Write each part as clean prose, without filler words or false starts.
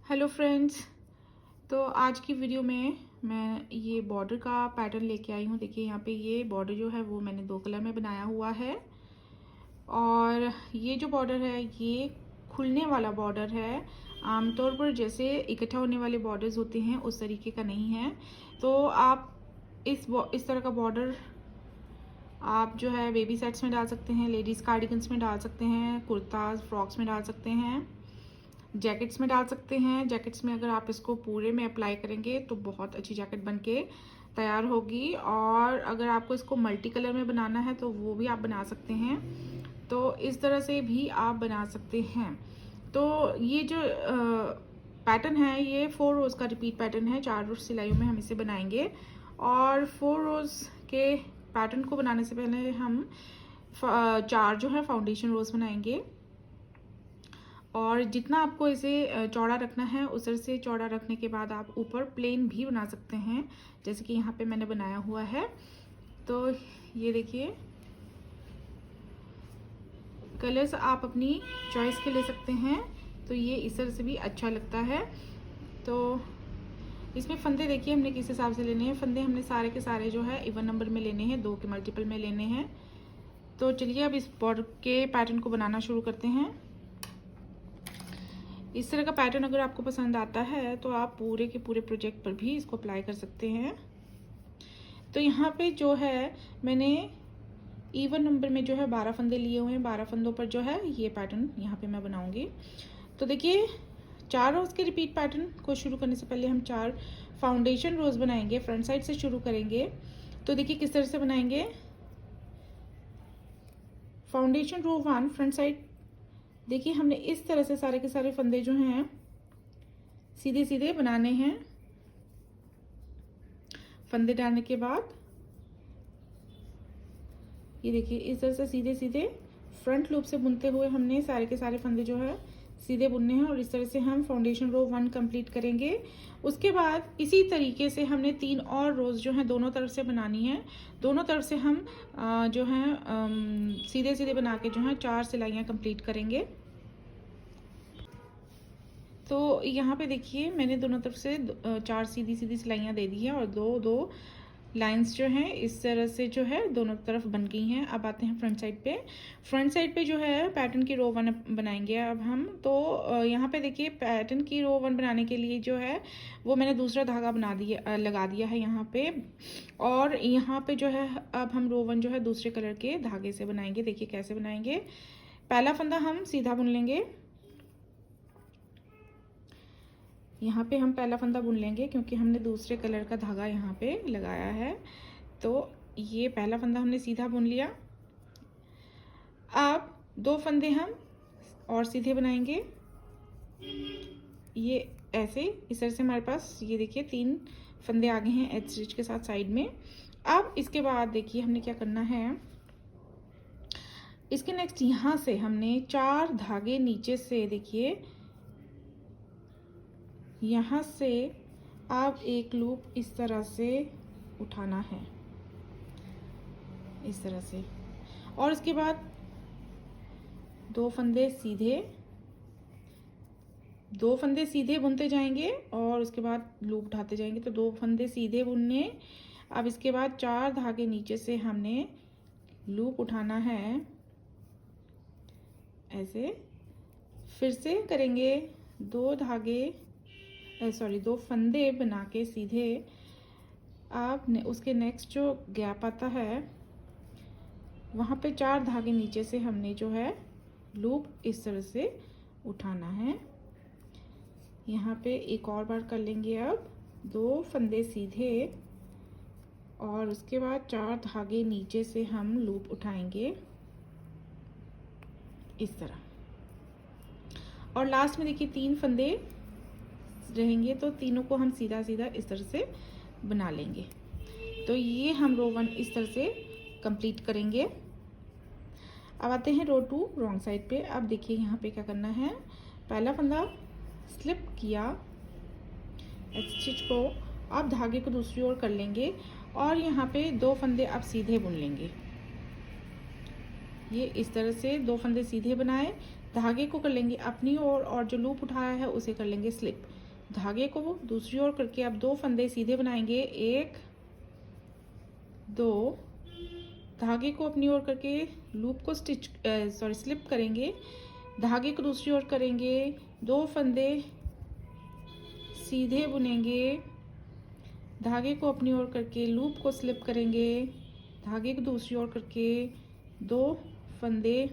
Hello friends. तो आज की वीडियो में मैं ये बॉर्डर का पैटर्न लेके आई हूँ। देखिए यहाँ पे ये बॉर्डर जो है वो मैंने 2 कलर में बनाया हुआ है और ये जो बॉर्डर है ये खुलने वाला बॉर्डर है। आमतौर पर जैसे इकट्ठा होने वाले बॉर्डर्स होते हैं उस तरीके का नहीं है। तो आप इस तरह का बॉर्डर आप जो है बेबी सेट्स में डाल सकते हैं, लेडीज़ कार्डिगन्स में डाल सकते हैं, कुर्ताज फ्रॉक्स में डाल सकते हैं, जैकेट्स में डाल सकते हैं। जैकेट्स में अगर आप इसको पूरे में अप्लाई करेंगे तो बहुत अच्छी जैकेट बनके तैयार होगी। और अगर आपको इसको मल्टी कलर में बनाना है तो वो भी आप बना सकते हैं। तो इस तरह से भी आप बना सकते हैं। तो ये जो पैटर्न है ये 4 रोज का रिपीट पैटर्न है। 4 रोज सिलाइयों में हम इसे बनाएंगे और 4 रोज के पैटर्न को बनाने से पहले हम 4 जो है फाउंडेशन रोज बनाएंगे। और जितना आपको इसे चौड़ा रखना है उस तरह से चौड़ा रखने के बाद आप ऊपर प्लेन भी बना सकते हैं, जैसे कि यहाँ पे मैंने बनाया हुआ है। तो ये देखिए कलर्स आप अपनी चॉइस के ले सकते हैं। तो ये इस तरह से भी अच्छा लगता है। तो इसमें फंदे देखिए हमने किस हिसाब से लेने हैं। फंदे हमने सारे के सारे जो है इवन नंबर में लेने हैं, 2 के मल्टीपल में लेने हैं। तो चलिए अब इस बॉर्डर के पैटर्न को बनाना शुरू करते हैं। इस तरह का पैटर्न अगर आपको पसंद आता है तो आप पूरे के पूरे प्रोजेक्ट पर भी इसको अप्लाई कर सकते हैं। तो यहाँ पे जो है मैंने इवन नंबर में जो है 12 फंदे लिए हुए हैं। 12 फंदों पर जो है ये पैटर्न यहाँ पे मैं बनाऊंगी। तो देखिए 4 रोज के रिपीट पैटर्न को शुरू करने से पहले हम 4 फाउंडेशन रोज बनाएंगे। फ्रंट साइड से शुरू करेंगे। तो देखिए किस तरह से बनाएंगे। फाउंडेशन रो 1 फ्रंट साइड, देखिए हमने इस तरह से सारे के सारे फंदे जो हैं सीधे सीधे बनाने हैं। फंदे डालने के बाद ये देखिए इस तरह से सीधे सीधे फ्रंट लूप से बुनते हुए हमने सारे के सारे फंदे जो है सीधे बुनने हैं। और इस तरह से हम फाउंडेशन रो 1 कंप्लीट करेंगे। उसके बाद इसी तरीके से हमने 3 और रोज जो है दोनों तरफ से बनानी है। दोनों तरफ से हम जो है सीधे सीधे बना के जो है 4 सिलाइयाँ कंप्लीट करेंगे। तो यहाँ पे देखिए मैंने दोनों तरफ से 4 सीधी सीधी सिलाइयाँ दे दी है और दो लाइंस जो हैं इस तरह से जो है दोनों तरफ बन गई हैं। अब आते हैं फ्रंट साइड पे। फ्रंट साइड पे जो है पैटर्न की रो 1 बनाएंगे अब हम। तो यहाँ पे देखिए पैटर्न की रो 1 बनाने के लिए जो है वो मैंने दूसरा धागा लगा दिया है यहाँ पे। और यहाँ पे जो है अब हम रो 1 जो है दूसरे कलर के धागे से बनाएंगे। देखिए कैसे बनाएंगे। पहला फंदा हम सीधा बुन लेंगे। यहाँ पे हम पहला फंदा बुन लेंगे क्योंकि हमने दूसरे कलर का धागा यहाँ पे लगाया है। तो ये पहला फंदा हमने सीधा बुन लिया। अब 2 फंदे हम और सीधे बनाएंगे। ये ऐसे इस तरह से हमारे पास ये देखिए 3 फंदे आगे हैं एज स्टिच के साथ साइड में। अब इसके बाद देखिए हमने क्या करना है। इसके नेक्स्ट यहाँ से हमने 4 धागे नीचे से देखिए यहाँ से आप एक लूप इस तरह से उठाना है, इस तरह से। और उसके बाद 2 फंदे सीधे बुनते जाएंगे और उसके बाद लूप उठाते जाएंगे। तो 2 फंदे सीधे बुनने। अब इसके बाद 4 धागे नीचे से हमने लूप उठाना है ऐसे। फिर से करेंगे 2 फंदे बना के सीधे। आप उसके नेक्स्ट जो गैप आता है वहाँ पे 4 धागे नीचे से हमने जो है लूप इस तरह से उठाना है। यहाँ पे एक और बार कर लेंगे। अब 2 फंदे सीधे और उसके बाद 4 धागे नीचे से हम लूप उठाएंगे इस तरह। और लास्ट में देखिए 3 फंदे रहेंगे तो तीनों को हम सीधा सीधा इस तरह से बना लेंगे। तो ये हम रो 1 इस तरह से कंप्लीट करेंगे। अब आते हैं रो 2 रॉन्ग साइड पे। अब देखिए यहाँ पे क्या करना है। पहला फंदा स्लिप किया स्टिच को, अब धागे को दूसरी ओर कर लेंगे और यहाँ पे 2 फंदे अब सीधे बुन लेंगे। ये इस तरह से 2 फंदे सीधे बनाए, धागे को कर लेंगे अपनी ओर और जो लूप उठाया है उसे कर लेंगे स्लिप। धागे को दूसरी ओर करके अब 2 फंदे सीधे बनाएंगे, 1 2, धागे को अपनी ओर करके लूप को स्लिप करेंगे, धागे को दूसरी ओर करेंगे, 2 फंदे सीधे बुनेंगे, धागे को अपनी ओर करके लूप को स्लिप करेंगे, धागे को दूसरी ओर करके 2 फंदे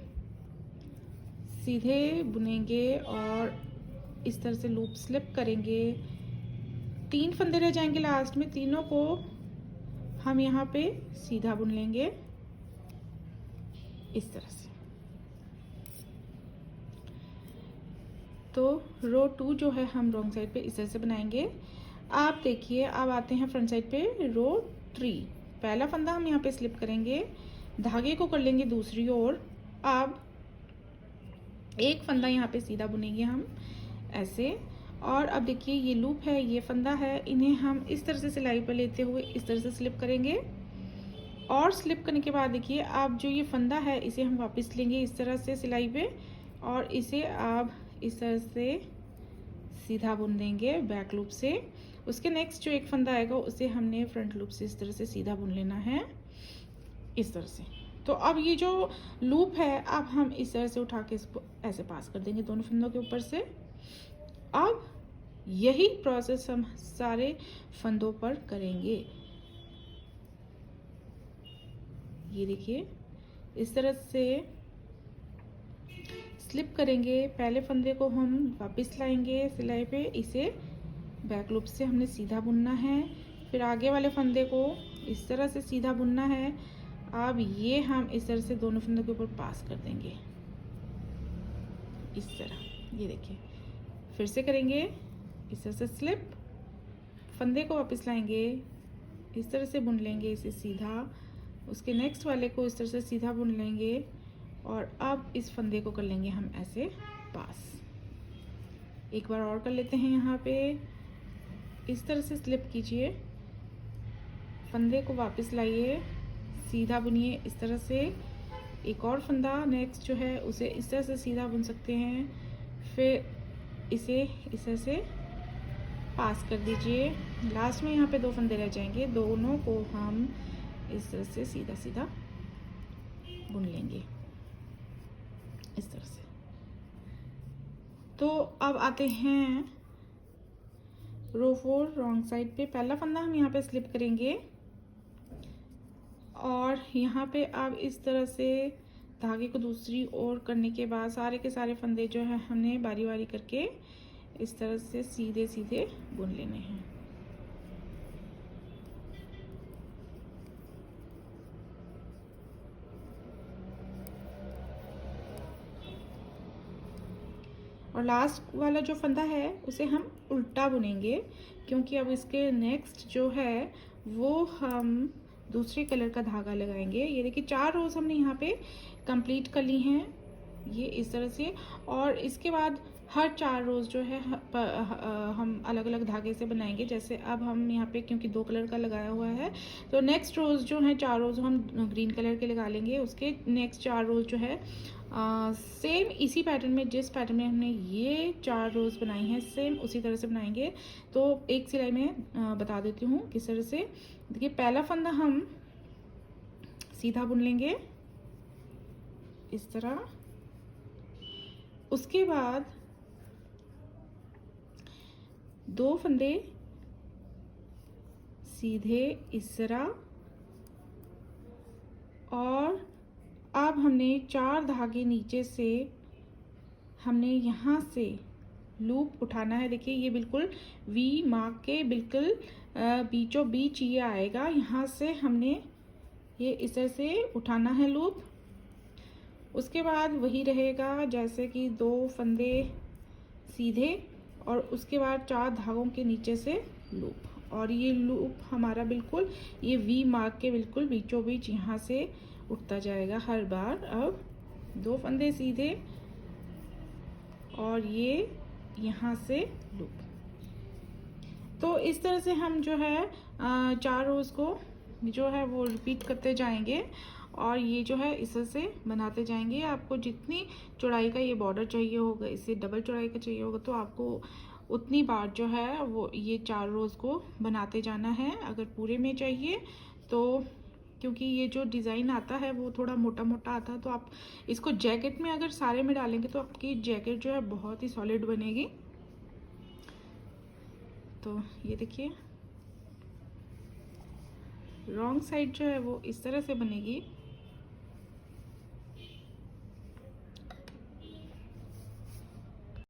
सीधे बुनेंगे और इस तरह से लूप स्लिप करेंगे। 3 फंदे रह जाएंगे लास्ट में, तीनों को हम यहाँ पे सीधा बुन लेंगे इस तरह से। तो रो 2 जो है हम रॉन्ग साइड पे इस तरह से बनाएंगे। आप देखिए अब आते हैं फ्रंट साइड पे रो 3। पहला फंदा हम यहाँ पे स्लिप करेंगे, धागे को कर लेंगे दूसरी ओर। अब एक फंदा यहाँ पे सीधा बुनेंगे हम ऐसे, और अब देखिए ये लूप है, ये फंदा है, इन्हें हम इस तरह से सिलाई पर लेते हुए इस तरह से स्लिप करेंगे। और स्लिप करने के बाद देखिए अब जो ये फंदा है इसे हम वापस लेंगे इस तरह से सिलाई पे, और इसे आप इस तरह से सीधा बुन देंगे बैक लूप से। उसके नेक्स्ट जो एक फंदा आएगा उसे हमने फ्रंट लूप से इस तरह से सीधा बुन लेना है इस तरह से। तो अब ये जो लूप है अब हम इस तरह से उठा के इसको ऐसे पास कर देंगे दोनों फंदों के ऊपर से। अब यही प्रोसेस हम सारे फंदों पर करेंगे। ये देखिए इस तरह से स्लिप करेंगे, पहले फंदे को हम वापस लाएंगे सिलाई पे, इसे बैक लूप से हमने सीधा बुनना है, फिर आगे वाले फंदे को इस तरह से सीधा बुनना है। अब ये हम इस तरह से दोनों फंदों के ऊपर पास कर देंगे इस तरह। ये देखिए फिर से करेंगे इस तरह से स्लिप, फंदे को वापस लाएंगे, इस तरह से बुन लेंगे इसे सीधा, उसके नेक्स्ट वाले को इस तरह से सीधा बुन लेंगे, और अब इस फंदे को कर लेंगे हम ऐसे पास। एक बार और कर लेते हैं, यहाँ पे इस तरह से स्लिप कीजिए, फंदे को वापस लाइए, सीधा बुनिए इस तरह से। एक और फंदा नेक्स्ट जो है उसे इस तरह से सीधा बुन सकते हैं, फिर इसे इस तरह से पास कर दीजिए। लास्ट में यहाँ पे 2 फंदे रह जाएंगे, दोनों को हम इस तरह से सीधा सीधा बुन लेंगे इस तरह से। तो अब आते हैं रो 4 रॉन्ग साइड पे। पहला फंदा हम यहाँ पे स्लिप करेंगे और यहाँ पे अब इस तरह से धागे को दूसरी ओर करने के बाद सारे के सारे फंदे जो है हमने बारी बारी करके इस तरह से सीधे सीधे बुन लेने हैं। और लास्ट वाला जो फंदा है उसे हम उल्टा बुनेंगे, क्योंकि अब इसके नेक्स्ट जो है वो हम दूसरे कलर का धागा लगाएंगे। ये देखिए 4 रोज हमने यहाँ पे कंप्लीट कर ली हैं ये इस तरह से, और इसके बाद हर 4 रोज जो है हम अलग अलग धागे से बनाएंगे। जैसे अब हम यहाँ पे क्योंकि 2 कलर का लगाया हुआ है तो नेक्स्ट रोज जो है 4 रोज हम ग्रीन कलर के लगा लेंगे। उसके नेक्स्ट 4 रोज जो है सेम इसी पैटर्न में, जिस पैटर्न में हमने ये 4 रोज बनाई हैं सेम उसी तरह से बनाएंगे। तो एक सिलाई में बता देती हूँ किस तरह से। देखिए पहला फंदा हम सीधा बुन लेंगे इस तरह, उसके बाद 2 फंदे सीधे इस तरह, और अब हमने 4 धागे नीचे से हमने यहाँ से लूप उठाना है। देखिए ये बिल्कुल वी मार्क के बिल्कुल बीचों बीच ये आएगा, यहाँ से हमने ये इस तरह से उठाना है लूप। उसके बाद वही रहेगा जैसे कि 2 फंदे सीधे और उसके बाद 4 धागों के नीचे से लूप, और ये लूप हमारा बिल्कुल ये वी मार्क के बिल्कुल बीचों बीच यहाँ से उठता जाएगा हर बार। अब 2 फंदे सीधे और ये यहाँ से लूप। तो इस तरह से हम जो है 4 रोज को जो है वो रिपीट करते जाएंगे। और ये जो है इससे बनाते जाएंगे। आपको जितनी चौड़ाई का ये बॉर्डर चाहिए होगा, इससे डबल चौड़ाई का चाहिए होगा, तो आपको उतनी बार जो है वो ये 4 रोज़ को बनाते जाना है। अगर पूरे में चाहिए तो, क्योंकि ये जो डिज़ाइन आता है वो थोड़ा मोटा मोटा आता है, तो आप इसको जैकेट में अगर सारे में डालेंगे तो आपकी जैकेट जो है बहुत ही सॉलिड बनेगी। तो ये देखिए, रॉन्ग साइड जो है वो इस तरह से बनेगी।